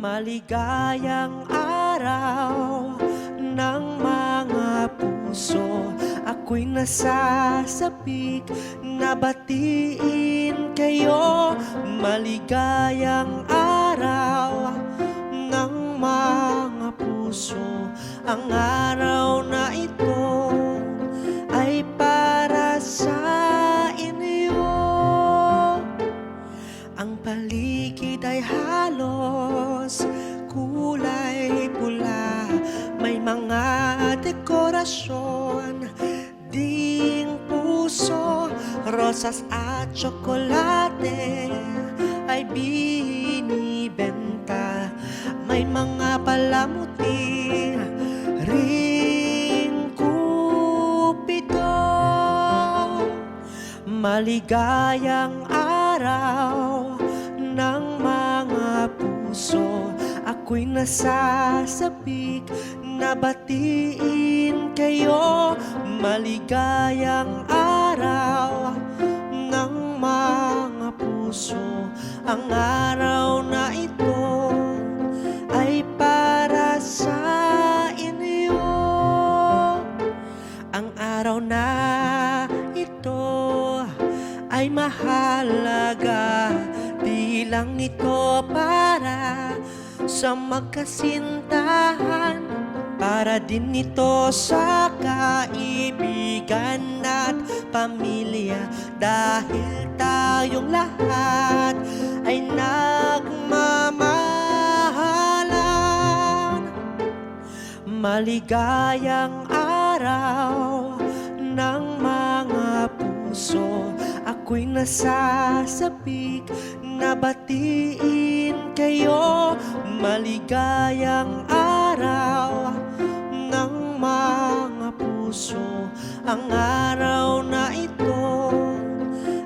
Maligayang araw ng mga puso, ako'y nasasabik na batiin kayo. Maligayang araw ng mga puso, ang araw na ito ay para sa inyo. Ang paligid ay halos kulay pula, may mga dekorasyon ding puso, rosas at tsokolate ay binibenta, may mga palamuti ring kupido. Maligayang araw ng mga puso, ako'y nasasabik na batiin kayo. Maligayang araw ng mga puso, ang araw na ito ay para sa inyo. Ang araw na ito ay mahalaga, di lang ito para sa magkasintahan, para din ito sa kaibigan at pamilya, dahil tayong lahat ay nagmamahalan. Maligayang araw ng mga puso, ako'y nasasabik na batiin kayo. Maligayang araw ng mga puso, ang araw na ito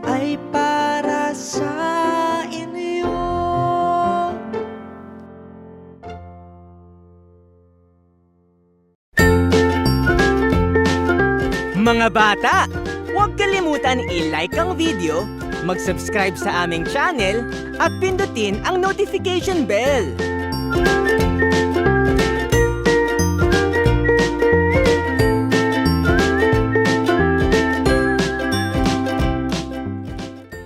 ay para sa inyo. Mga bata, huwag kalimutan i-like ang video, mag-subscribe sa aming channel at pindutin ang notification bell.